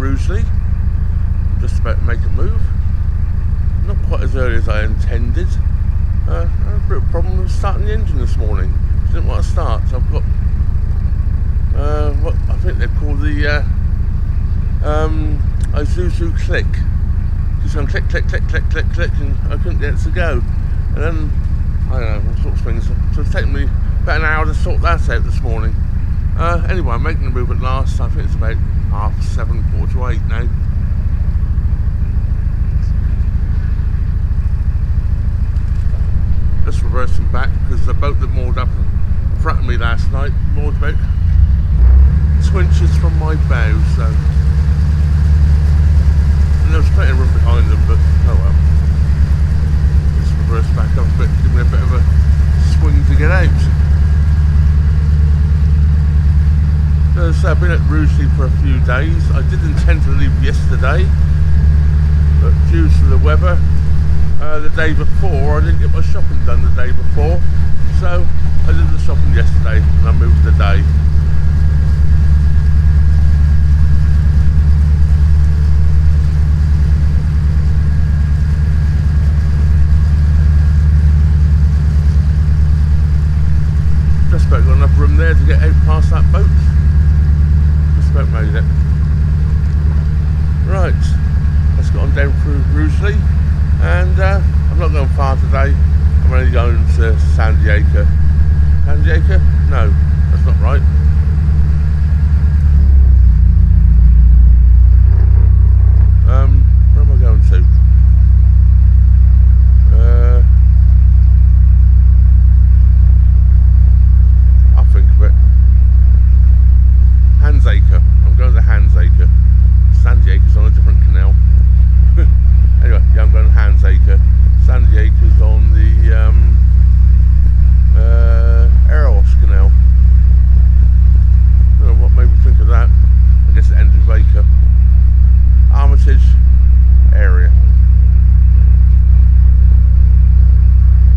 Rugeley. I'm just about to make a move. Not quite as early as I intended. I had a bit of a problem with starting the engine this morning. It didn't want to start, so I've got what I think they're called the Isuzu click. Just going click, click, click, click, click, click, and I couldn't get it to go. And then, I don't know, all sorts of things. So it's taken me about an hour to sort that out this morning. Anyway, I'm making the move at last. I think it's about 7:30, 7:45 now. Just reversing back because the boat that moored up in front of me last night moored about 2 inches from my bow, so. And there was plenty of room behind them, but oh well. Just reverse back up a bit, give me a bit of a swing to get out. So I've been at Rugeley for a few days. I did intend to leave yesterday, but due to the weather, the day before, I didn't get my shopping done the day before, so I did the shopping yesterday and I moved the day. Just about got enough room there to get out past that boat. Just about made it. Right, let's get on down through Rugeley. And I'm not going far today. I'm only going to San Diego. San Diego? No, that's not right. Where am I going to? I'll think of it. Handsacre. I'm going to Handsacre. San Diego's on a different canal. Anyway, yeah, I'm going to Handsacre. San Diego's on the Arrows Canal. I don't know what made me think of that. I guess it ends with Acre. Armitage area.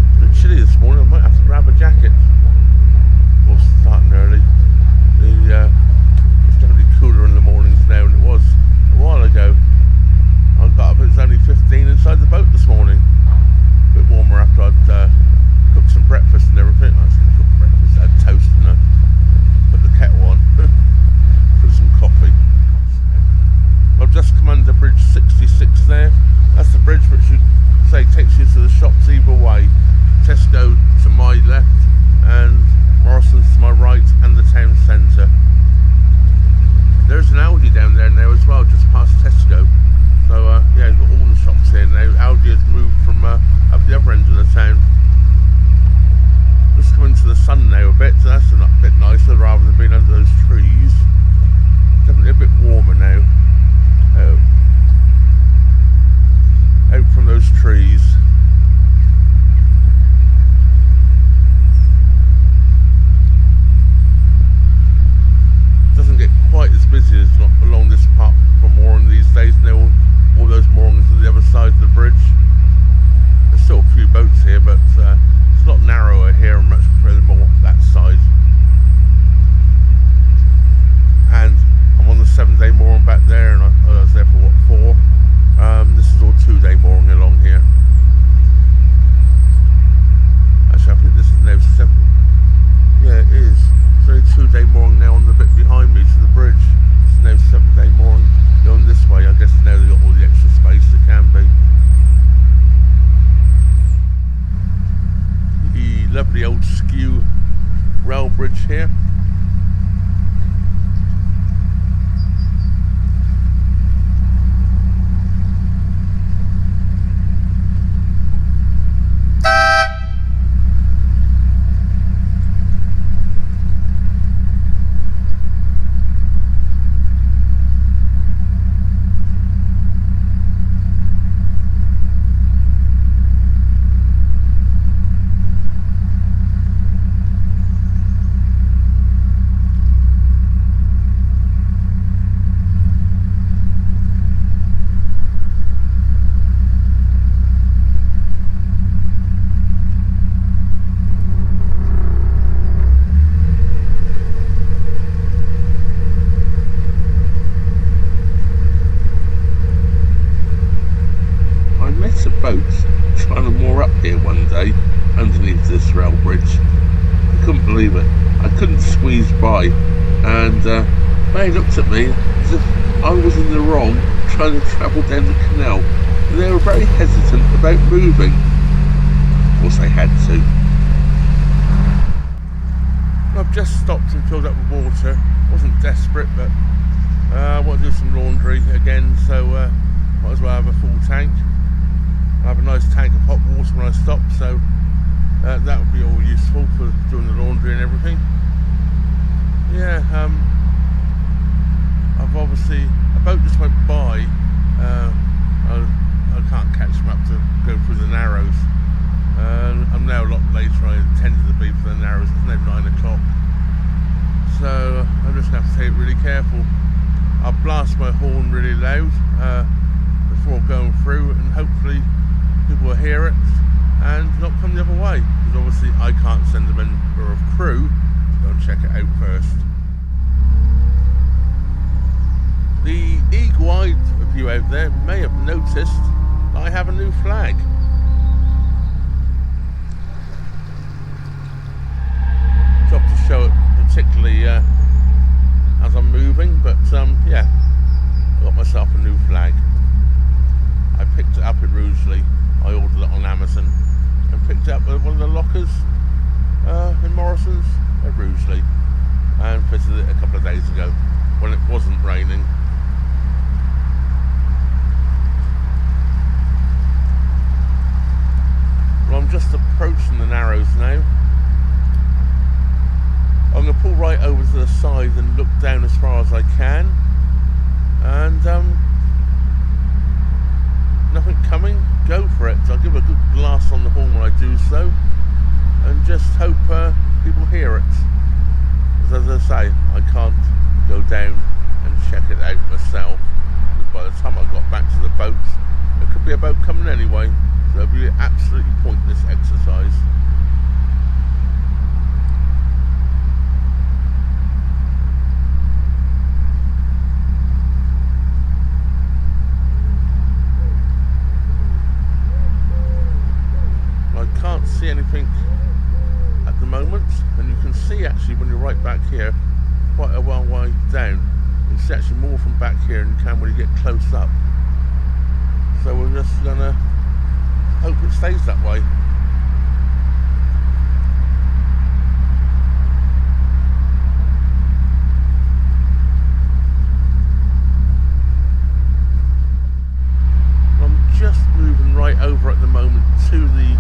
It's a bit chilly this morning. I might have to grab a jacket. Well, starting early. It's definitely cooler in the mornings now than it was a while ago. I got up, it was only 15 inside the boat this morning. A bit warmer after I'd cooked some breakfast and everything. I didn't cook breakfast, I had toast and I put the kettle on. Put some coffee. I've just come under bridge 66 there. That's the bridge which should say takes you to the shops either way. Tesco to my left and Morrison's to my right and the town centre. There's an Aldi down there now as well, just past Tesco. So yeah, you've got all the shops here now. Aldi has moved from up the other end of the town. Just coming to the sun now a bit, so that's a bit nicer rather than being under those trees. Definitely a bit warmer now. Out from those trees. boats trying to moor up here one day underneath this rail bridge. I couldn't believe it. I couldn't squeeze by, and they looked at me as if I was in the wrong trying to travel down the canal. And they were very hesitant about moving. Of course they had to. I've just stopped and filled up with water. Wasn't desperate, but I want to do some laundry again, so might as well have a full tank. I have a nice tank of hot water when I stop, so that would be all useful for doing the laundry and everything. Yeah, I've obviously, a boat just went by. I can't catch them up to go through the Narrows. I'm now a lot later than I intended to be for the Narrows. It's now 9 o'clock, so I'm just going to have to take it really careful. I'll blast my horn really loud before going through, and hopefully people will hear it and not come the other way, because obviously I can't send a member of crew to go and check it out first. The eagle-eyed of you out there may have noticed that I have a new flag. Job to show it particularly as I'm moving, but yeah, I got myself a new flag. I picked it up at Rugeley. I ordered it on Amazon and picked it up at one of the lockers in Morrison's at Rugeley, and fitted it a couple of days ago when it wasn't raining. Well, I'm just approaching the Narrows now. I'm going to pull right over to the side and look down as far as I can, and nothing coming, go for it. I'll give a good blast on the horn when I do so, and just hope people hear it. As I say, I can't go down and check it out myself, because by the time I got back to the boat, there could be a boat coming anyway, so it'll be an absolutely pointless exercise. Can't see anything at the moment, and you can see actually when you're right back here quite a long way down. You can see actually more from back here than you can when you get close up, so we're just gonna hope it stays that way. I'm just moving right over at the moment to the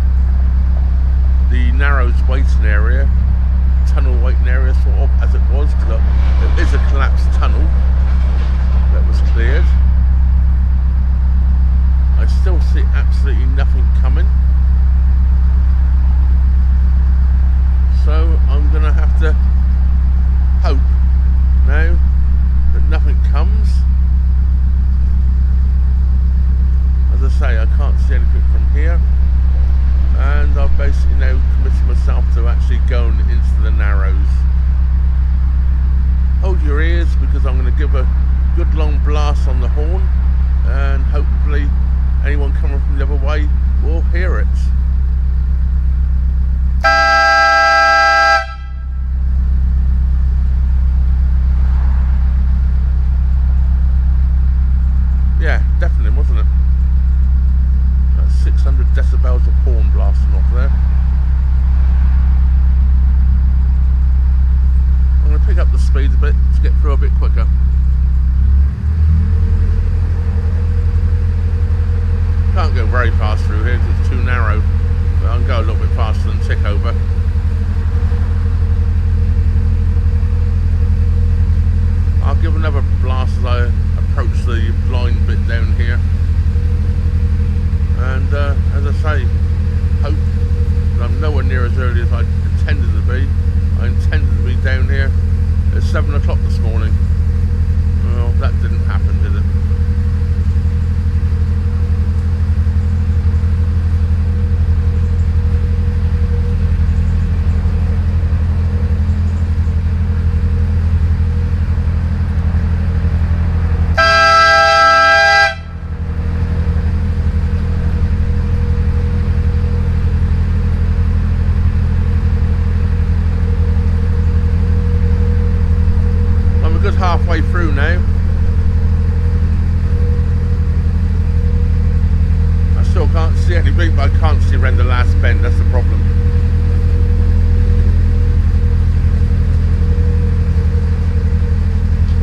Narrows waiting area, tunnel waiting area sort of, as it was, because it is a collapsed tunnel that was cleared. I still see absolutely nothing coming, so I'm going to have to hope now that nothing comes. As I say, I can't see anything from here, and I've basically now committed myself to actually going into the Narrows. Hold your ears, because I'm going to give a good long blast on the horn, and hopefully anyone coming from the other way will hear it. Yeah, definitely, wasn't it? 600 decibels of horn blasting off there. I'm going to pick up the speed a bit to get through a bit quicker. Can't go very fast through here because it's too narrow, but I can go a little bit faster than tick over. I'll give another blast as I approach the blind bit down here. And as I say, hope that I'm nowhere near as early as I intended to be. I intended to be down here at 7 o'clock this morning. Well, that didn't happen, did it? slightly big, but I can't see around the last bend, that's the problem.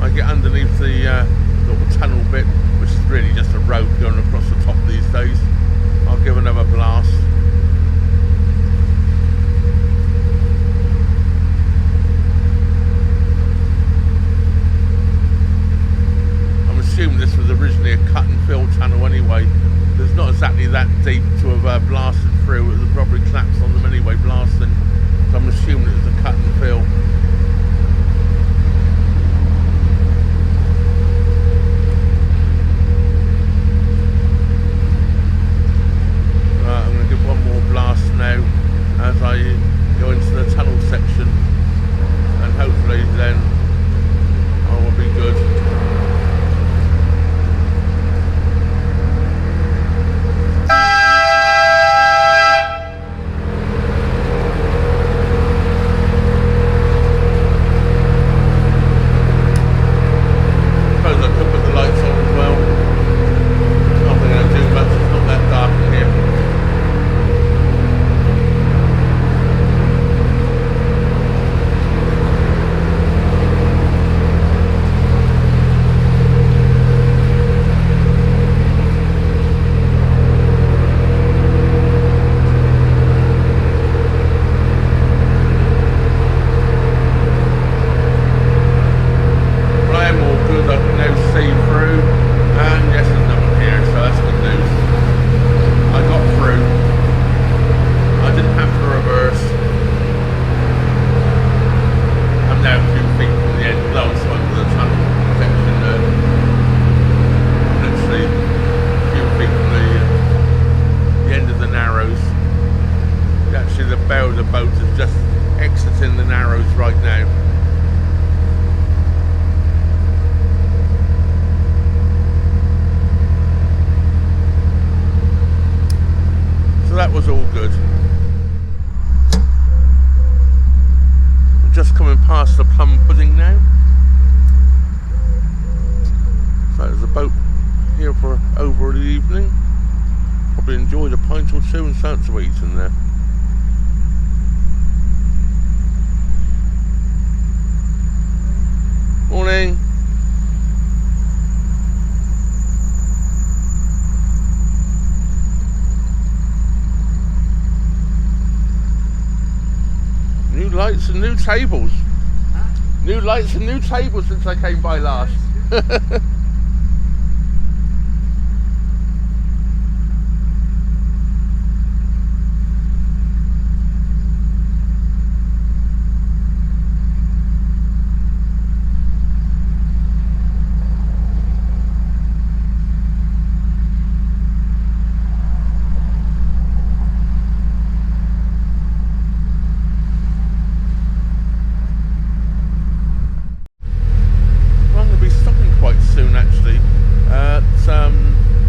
I get underneath the little tunnel bit, which is really just a road going across the top these days. I'll give another blast. I'm assuming this was originally a cut and fill tunnel anyway. It's not exactly that deep to have blasted through. It would have probably collapsed on them anyway, blasting. So I'm assuming it was a cut and fill. I'm going to give one more blast now as I go into the tunnel section, and hopefully then I will be good. The boat is just exiting the Narrows right now. So that was all good. I'm just coming past the Plum Pudding now. So there's a boat here for over the evening. Probably enjoyed a pint or two and something to eat in there. Morning. New lights and new tables. Huh? New lights and new tables since I came by last.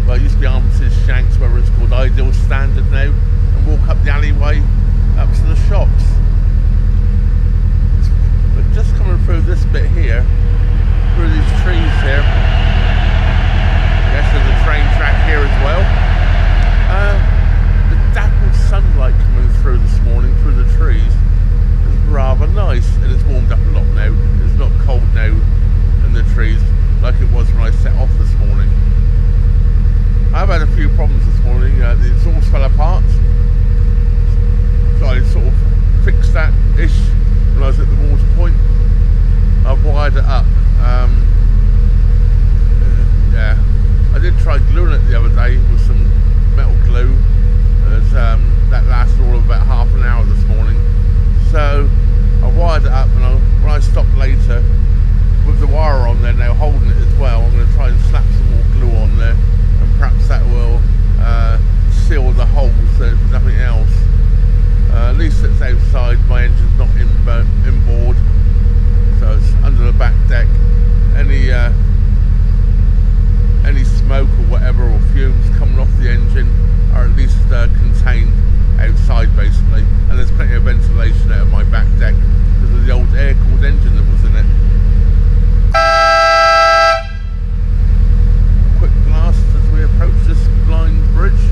Well, it used to be Armitage Tunnel, where it's called Ideal Standard now, and walk up the alleyway up to the shops. But just coming through this bit here, through these trees here, yes, there's a train track here as well. The dappled sunlight coming through this morning through the trees is rather nice, and it's warmed up a lot now. It's not cold now in the trees like it was when I set off this morning. I've had a few problems this morning. The exhaust fell apart, so I sort of fixed that ish when I was at the water point. I've wired it up. Yeah, I did try gluing it the other day with some metal glue. That lasted all of about half an hour this morning. So I wired it up, and when I stopped later, with the wire on there now holding it as well, I'm going to try and slap some more glue on there, and perhaps that will seal the holes so if nothing else. At least it's outside, my engine's not inboard, so it's under the back deck. Any smoke or whatever, or fumes coming off the engine are at least contained outside basically, and there's plenty of ventilation out of my back deck because of the old air-cooled engine that was in it. Quick blast as we approach this blind bridge.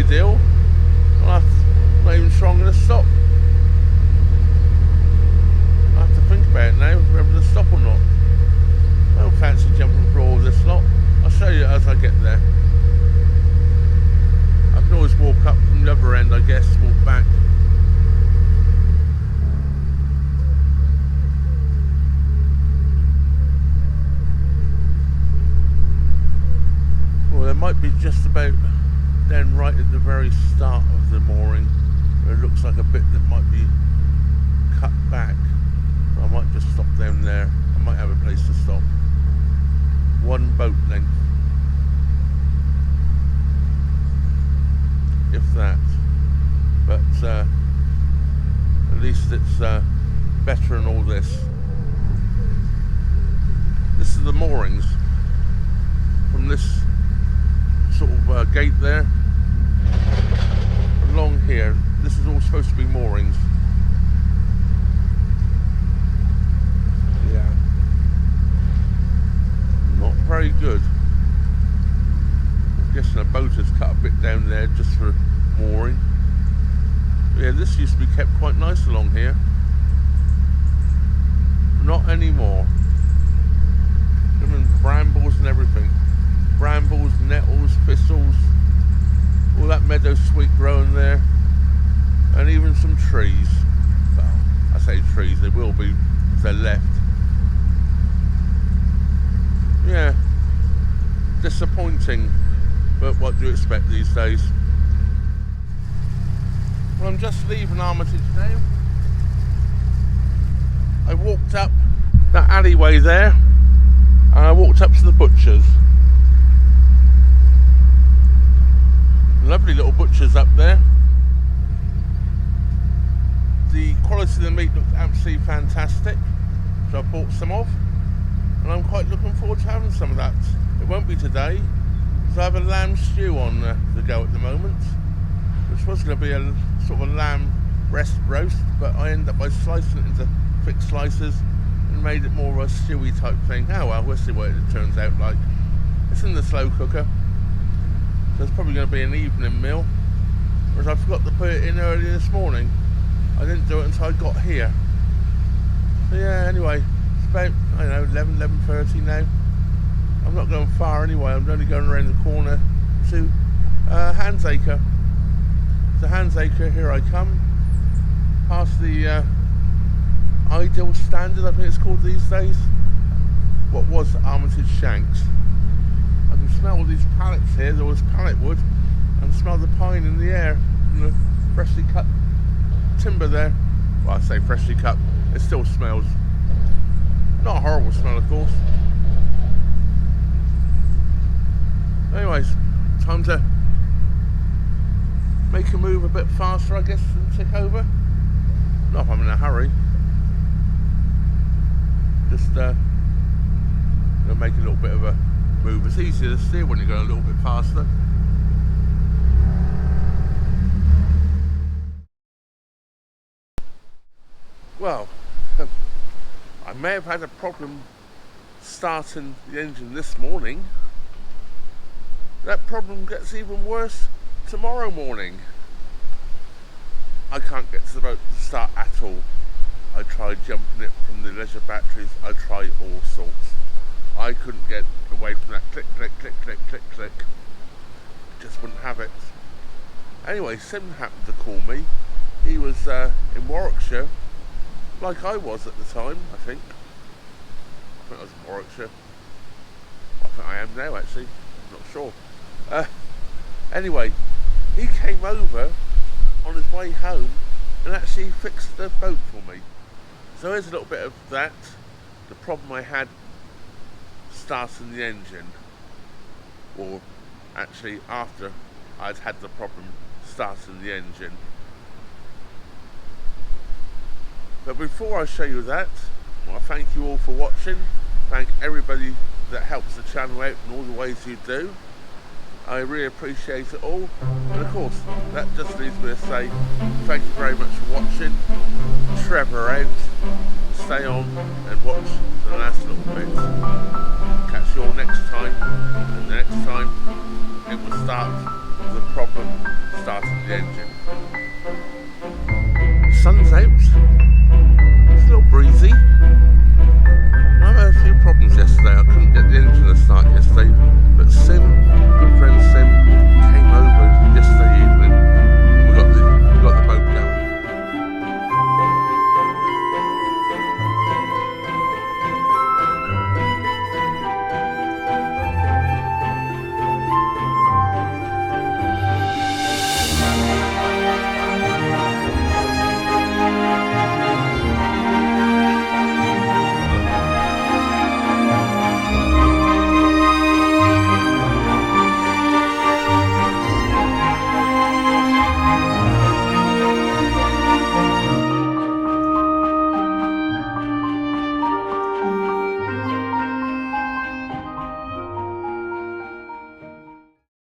ideal. I'm not even sure I'm going to stop. I have to think about it now, whether to stop or not. I don't fancy jumping through all this lot. I'll show you as I get there. I can always walk up from the other end, I guess, walk back. Well, there might be just about then right at the very start of the mooring where it looks like a bit that might be cut back. So I might just stop down there. I might have a place to stop. One boat length, if that, but at least it's better than all this. This is the moorings from this sort of gate there along here. This is all supposed to be moorings. Yeah, not very good. I'm guessing a boat has cut a bit down there just for mooring. But yeah, this used to be kept quite nice along here. Not anymore. Even brambles and everything. Brambles, nettles, thistles, all that meadow sweet growing there, and even some trees. Well, I say trees, they will be if they're left. Yeah, disappointing, but what do you expect these days? Well, I'm just leaving Armitage now. I walked up that alleyway there, and I walked up to the butcher's. Lovely little butchers up there. The quality of the meat looked absolutely fantastic, so I bought some of, and I'm quite looking forward to having some of that. It won't be today, because I have a lamb stew on the go at the moment, which was going to be a sort of a lamb breast roast, but I ended up by slicing it into thick slices and made it more of a stewy type thing. Oh well, we'll see what it turns out like. It's in the slow cooker. So it's probably going to be an evening meal, whereas I forgot to put it in earlier this morning. I didn't do it until I got here. So yeah, anyway, it's about, I don't know, 11:30 now. I'm not going far anyway, I'm only going around the corner to Handsacre. So Handsacre, here I come, past the Ideal Standard, I think it's called these days. What was Armitage Shanks. I can smell all these pallets here, there was pallet wood, and smell the pine in the air from the freshly cut timber there. Well, I say freshly cut, it still smells. Not a horrible smell, of course. Anyways, time to make a move a bit faster, I guess, and tick over. Not if I'm in a hurry. Just gonna make a little bit of a move. It's easier to steer when you're going a little bit faster. Well, I may have had a problem starting the engine this morning. That problem gets even worse tomorrow morning. I can't get to the boat to start at all. I tried jumping it from the leisure batteries, I tried all sorts. I couldn't get away from that click, click, click, click, click, click. Just wouldn't have it. Anyway, Sim happened to call me. He was in Warwickshire, like I was at the time, I think. I think I was in Warwickshire. I think I am now, actually. I'm not sure. Anyway, he came over on his way home and actually fixed the boat for me. So here's a little bit of that. The problem I had starting the engine, or actually after I'd had the problem starting the engine. But before I show you that, well, I thank you all for watching. Thank everybody that helps the channel out in all the ways you do. I really appreciate it all. And of course, that just leaves me to say thank you very much for watching. Trevor out. Stay on and watch the last little bit. Catch you all next time. And the next time it will start with a problem started the engine.